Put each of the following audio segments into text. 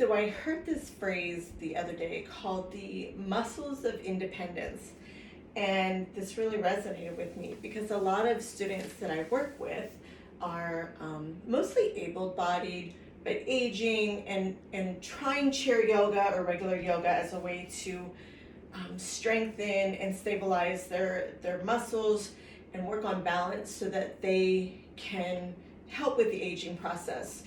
So I heard this phrase the other day called the muscles of independence. And this really resonated with me because a lot of students that I work with are mostly able-bodied, but aging and trying chair yoga or regular yoga as a way to strengthen and stabilize their muscles and work on balance so that they can help with the aging process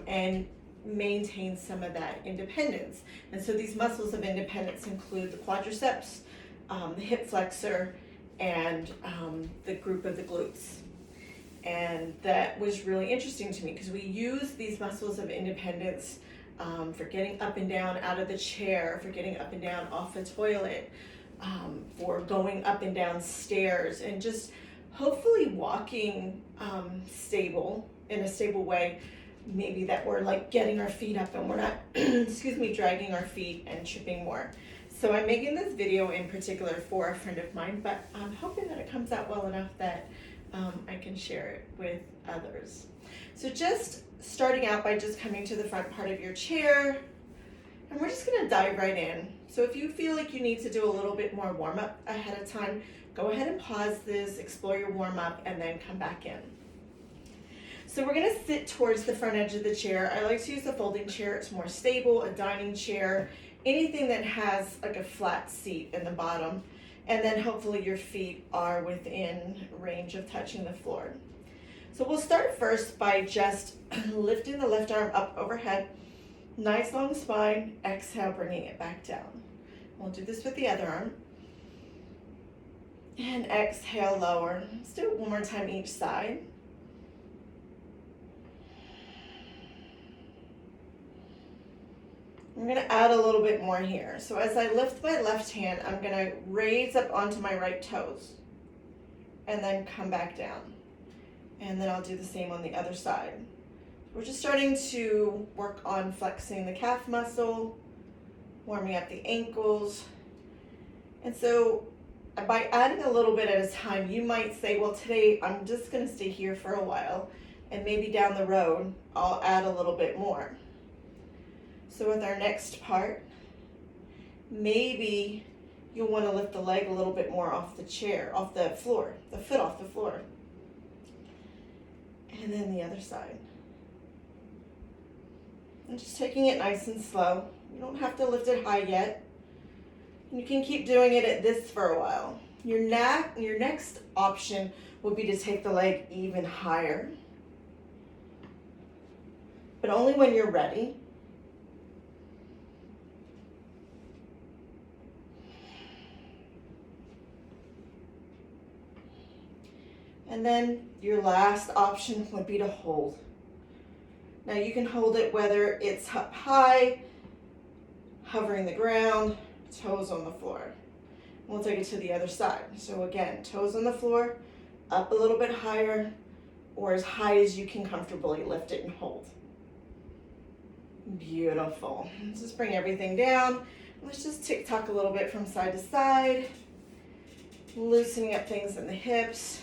and maintain some of that independence. And so these muscles of independence include the quadriceps, the hip flexor, and the group of the glutes. And that was really interesting to me because we use these muscles of independence for getting up and down out of the chair, for getting up and down off the toilet, for going up and down stairs, and just hopefully walking stable, in a stable way. Maybe that we're like getting our feet up and we're not, dragging our feet and tripping more. So I'm making this video in particular for a friend of mine, but I'm hoping that it comes out well enough that I can share it with others. So just starting out by just coming to the front part of your chair, and we're just gonna dive right in. So if you feel like you need to do a little bit more warm up ahead of time, go ahead and pause this, explore your warm up, and then come back in. So we're gonna sit towards the front edge of the chair. I like to use a folding chair, it's more stable, a dining chair, anything that has like a flat seat in the bottom, and then hopefully your feet are within range of touching the floor. So we'll start first by just lifting the left arm up overhead, nice long spine, exhale, bringing it back down. We'll do this with the other arm. And exhale, lower. Let's do it one more time each side. I'm gonna add a little bit more here. So as I lift my left hand, I'm gonna raise up onto my right toes and then come back down. And then I'll do the same on the other side. We're just starting to work on flexing the calf muscle, warming up the ankles. And so by adding a little bit at a time, you might say, well, today I'm just gonna stay here for a while, and maybe down the road, I'll add a little bit more. So with our next part, maybe you'll want to lift the leg a little bit more off the chair, off the floor, the foot off the floor. And then the other side. And just taking it nice and slow. You don't have to lift it high yet. You can keep doing it at this for a while. Your next option would be to take the leg even higher, but only when you're ready. And then your last option would be to hold. Now you can hold it whether it's up high, hovering the ground, toes on the floor. We'll take it to the other side. So again, toes on the floor, up a little bit higher, or as high as you can comfortably lift it and hold. Beautiful. Let's just bring everything down. Let's just tick-tock a little bit from side to side, loosening up things in the hips.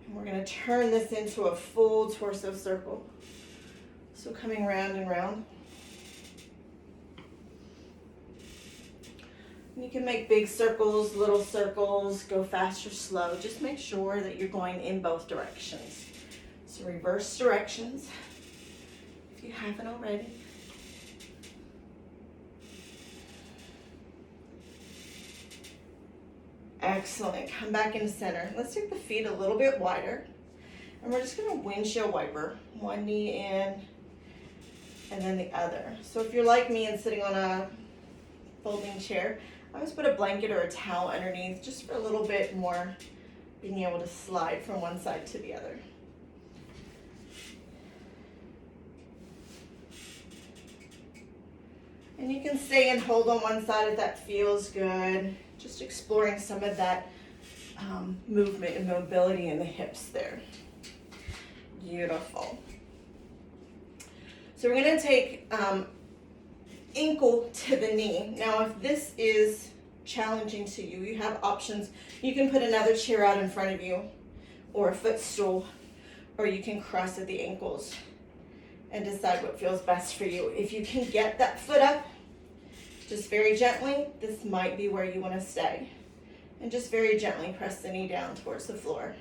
And we're going to turn this into a full torso circle. So coming round and round. You can make big circles, little circles, go fast or slow. Just make sure that you're going in both directions. So reverse directions, if you haven't already. Excellent. Come back into center. Let's take the feet a little bit wider. And we're just going to windshield wiper. One knee in and then the other. So if you're like me and sitting on a folding chair, I always put a blanket or a towel underneath just for a little bit more being able to slide from one side to the other. And you can stay and hold on one side if that feels good. Just exploring some of that movement and mobility in the hips there. Beautiful. So we're going to take ankle to the knee. Now, if this is challenging to you, you have options. You can put another chair out in front of you or a footstool, or you can cross at the ankles. and decide what feels best for you. If you can get that foot up, just very gently, this might be where you want to stay. And just very gently press the knee down towards the floor.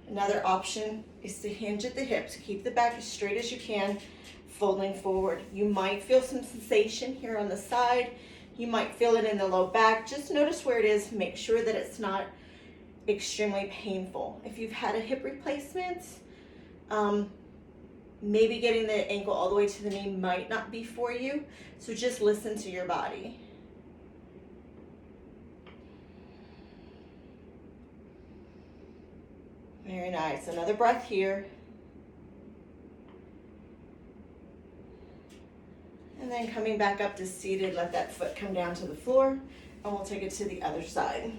Another option is to hinge at the hips. Keep the back as straight as you can, folding forward. You might feel some sensation here on the side. You might feel it in the low back. Just notice where it is. Make sure that it's not extremely painful. If you've had a hip replacement, maybe getting the ankle all the way to the knee might not be for you. So just listen to your body. Very nice. Another breath here. And then coming back up to seated, let that foot come down to the floor, and we'll take it to the other side.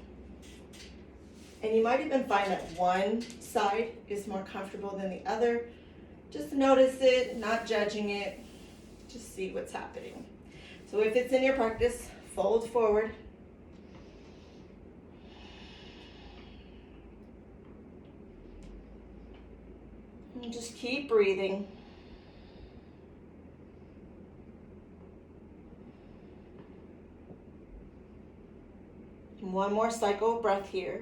And you might even find that one side is more comfortable than the other. Just notice it, not judging it. Just see what's happening. So if it's in your practice, fold forward. And just keep breathing. One more cycle of breath here.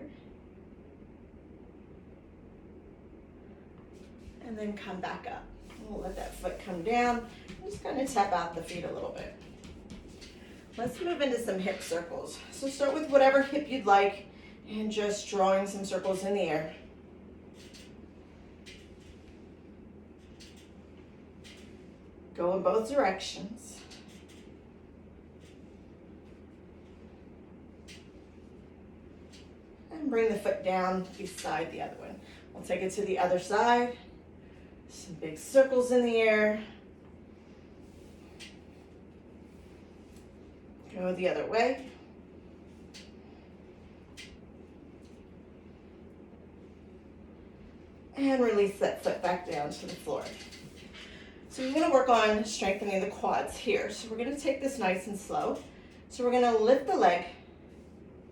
And then come back up. We'll let that foot come down. I'm just going to tap out the feet a little bit. Let's move into some hip circles. So start with whatever hip you'd like and just drawing some circles in the air. Go in both directions. And bring the foot down beside the other one. We'll take it to the other side. Some big circles in the air. Go the other way. And release that foot back down to the floor. So we want to work on strengthening the quads here. So we're going to take this nice and slow. So we're going to lift the leg,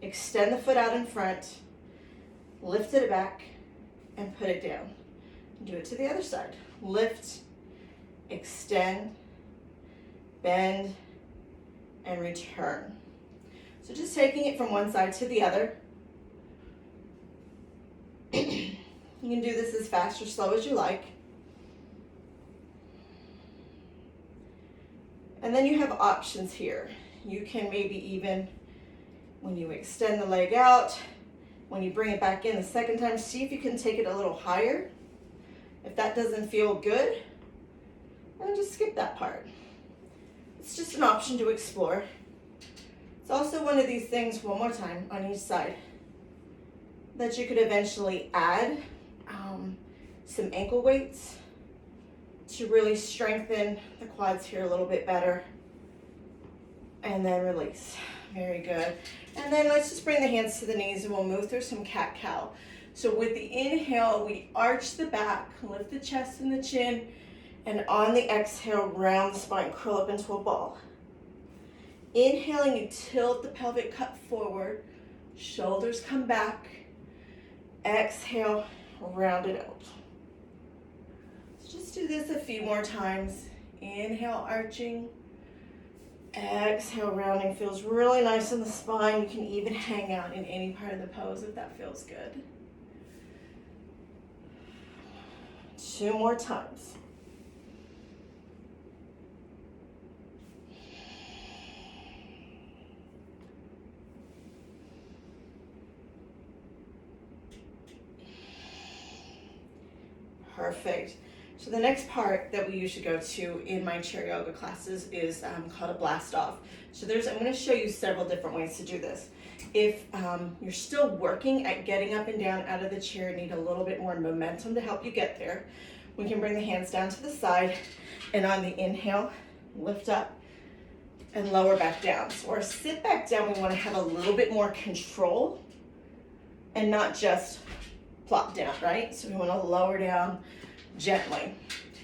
extend the foot out in front, lift it back, and put it down. Do it to the other side. Lift, extend, bend, and return. So just taking it from one side to the other. You can do this as fast or slow as you like. And then you have options here. You can maybe even, when you extend the leg out, when you bring it back in the second time, see if you can take it a little higher. If that doesn't feel good, then just skip that part. It's just an option to explore. It's also one of these things, one more time on each side, that you could eventually add some ankle weights to really strengthen the quads here a little bit better. And then release. Very good. And then let's just bring the hands to the knees and we'll move through some cat-cow. So with the inhale, we arch the back, lift the chest and the chin, and on the exhale, round the spine, curl up into a ball. Inhaling, you tilt the pelvic cup forward, shoulders come back. Exhale, round it out. So just do this a few more times. Inhale, arching. Exhale, rounding. Feels really nice in the spine. You can even hang out in any part of the pose if that feels good. 2 more times. Perfect. So the next part that we usually go to in my chair yoga classes is called a blast off. So I'm going to show you several different ways to do this. If you're still working at getting up and down out of the chair, need a little bit more momentum to help you get there, we can bring the hands down to the side, and on the inhale, lift up and lower back down. So our sit back down, we want to have a little bit more control and not just plop down, right? So we want to lower down gently.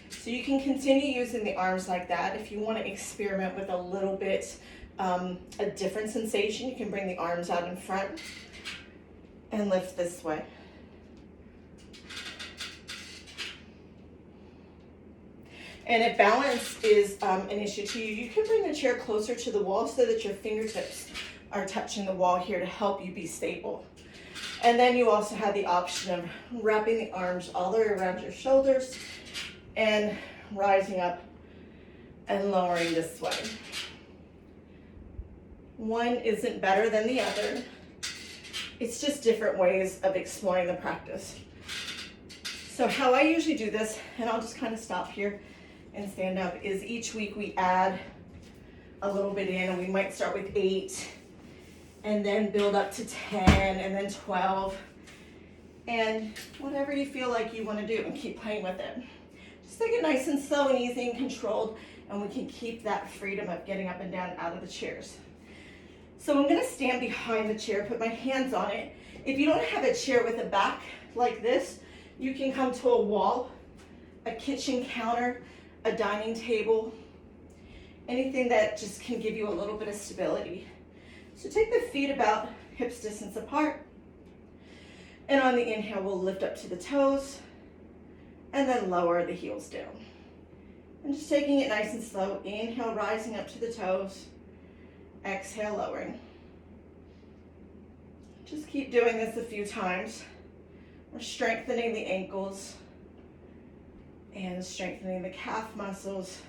So you can continue using the arms like that. If you want to experiment with a little bit a different sensation, you can bring the arms out in front and lift this way. And if balance is an issue to you, you can bring the chair closer to the wall so that your fingertips are touching the wall here to help you be stable. And then you also have the option of wrapping the arms all the way around your shoulders and rising up and lowering this way. One isn't better than the other. It's just different ways of exploring the practice. So how I usually do this, and I'll just kind of stop here and stand up, is each week we add a little bit in, and we might start with 8 and then build up to 10 and then 12, and whatever you feel like you want to do, and keep playing with it. Just take it nice and slow and easy and controlled, and we can keep that freedom of getting up and down out of the chairs. So I'm going to stand behind the chair, put my hands on it. If you don't have a chair with a back like this, you can come to a wall, a kitchen counter, a dining table, anything that just can give you a little bit of stability. So take the feet about hips distance apart, and on the inhale we'll lift up to the toes and then lower the heels down. And just taking it nice and slow. Inhale, rising up to the toes. Exhale, lowering. Just keep doing this a few times. We're strengthening the ankles and strengthening the calf muscles.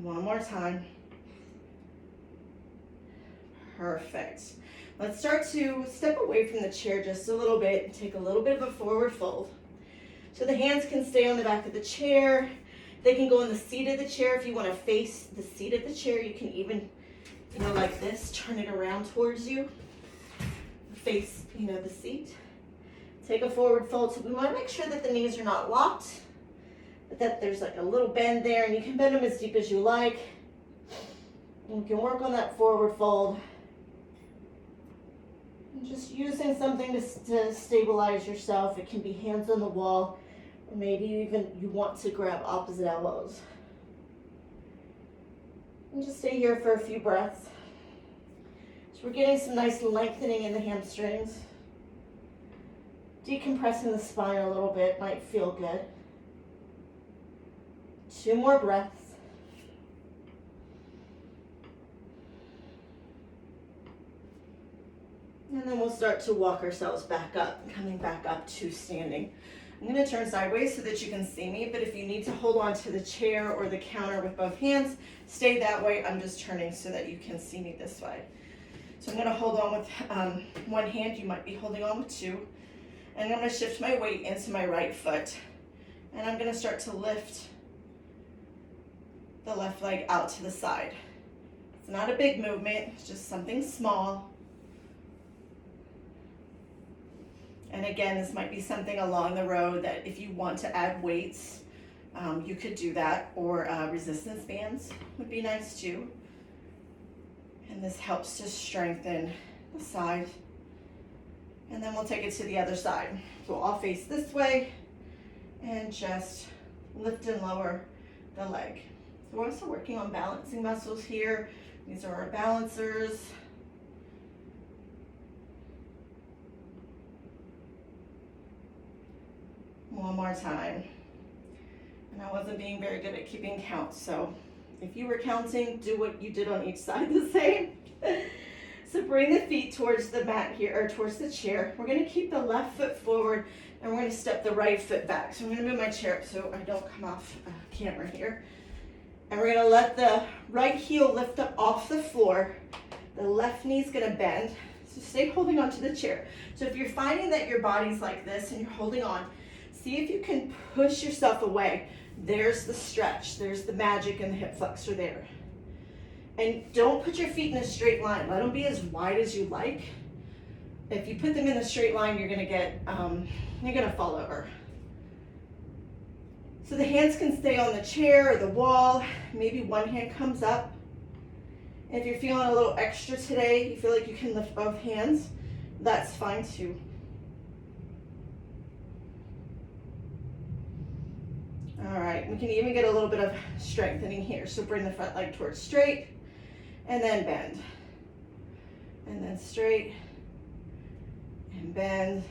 One more time. Perfect. Let's start to step away from the chair just a little bit and take a little bit of a forward fold. So the hands can stay on the back of the chair. They can go in the seat of the chair. If you want to face the seat of the chair, you can even, like this, turn it around towards you. Face, the seat. Take a forward fold. So we want to make sure that the knees are not locked, but that there's like a little bend there, and you can bend them as deep as you like. And you can work on that forward fold. And just using something to stabilize yourself. It can be hands on the wall, or maybe even you want to grab opposite elbows. And just stay here for a few breaths. So we're getting some nice lengthening in the hamstrings. Decompressing the spine a little bit might feel good. 2 more breaths. And then we'll start to walk ourselves back up, coming back up to standing. I'm going to turn sideways so that you can see me, but if you need to hold on to the chair or the counter with both hands, stay that way. I'm just turning so that you can see me this way. So I'm going to hold on with one hand. You might be holding on with 2. And I'm going to shift my weight into my right foot. And I'm going to start to lift the left leg out to the side. It's not a big movement, it's just something small. And again, this might be something along the road that if you want to add weights, you could do that, or resistance bands would be nice too. And this helps to strengthen the side. And then we'll take it to the other side. So I'll face this way and just lift and lower the leg. So we're also working on balancing muscles here. These are our balancers. One more time. And I wasn't being very good at keeping count, so if you were counting, do what you did on each side the same. So bring the feet towards the mat here, or towards the chair. We're going to keep the left foot forward, and we're going to step the right foot back. So I'm going to move my chair up so I don't come off camera here. And we're going to let the right heel lift up off the floor. The left knee's going to bend. So stay holding on to the chair. So if you're finding that your body's like this and you're holding on, see if you can push yourself away. There's the stretch. There's the magic in the hip flexor there. And don't put your feet in a straight line. Let them be as wide as you like. If you put them in a straight line, you're gonna fall over. So the hands can stay on the chair or the wall. Maybe one hand comes up. And if you're feeling a little extra today, you feel like you can lift both hands, that's fine too. All right, we can even get a little bit of strengthening here. So bring the front leg towards straight, and then bend. And then straight, and bend.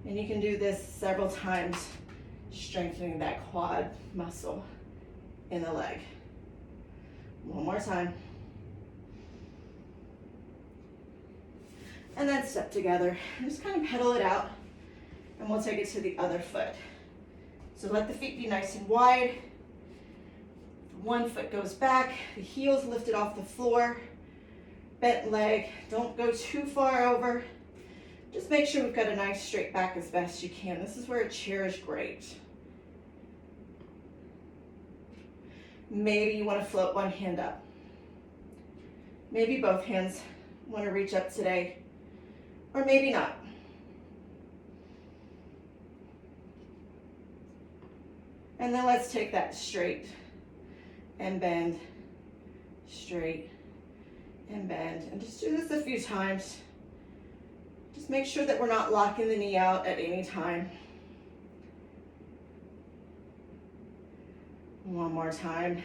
And you can do this several times, strengthening that quad muscle in the leg. One more time. And then step together and just kind of pedal it out, and we'll take it to the other foot. So let the feet be nice and wide. One foot goes back, the heels lifted off the floor, bent leg, don't go too far over. Just make sure we've got a nice straight back as best you can. This is where a chair is great. Maybe you want to float one hand up. Maybe both hands want to reach up today, or maybe not. And then let's take that straight and bend, straight and bend. And just do this a few times. Just make sure that we're not locking the knee out at any time. One more time.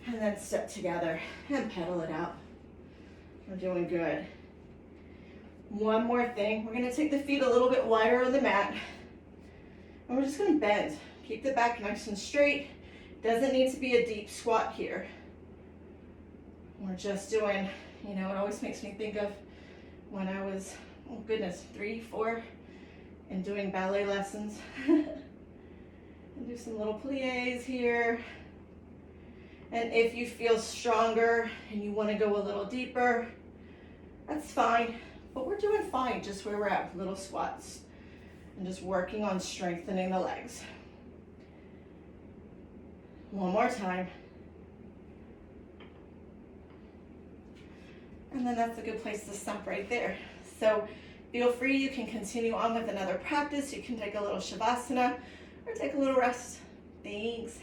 And then step together and pedal it out. We're doing good. One more thing. We're going to take the feet a little bit wider on the mat. And we're just going to bend. Keep the back nice and straight. Doesn't need to be a deep squat here. We're just doing, it always makes me think of when I was, 3, 4, and doing ballet lessons. And do some little plies here. And if you feel stronger and you want to go a little deeper, that's fine. But we're doing fine just where we're at, little squats. And just working on strengthening the legs. One more time. And then that's a good place to stop right there. So feel free, you can continue on with another practice. You can take a little shavasana or take a little rest. Thanks.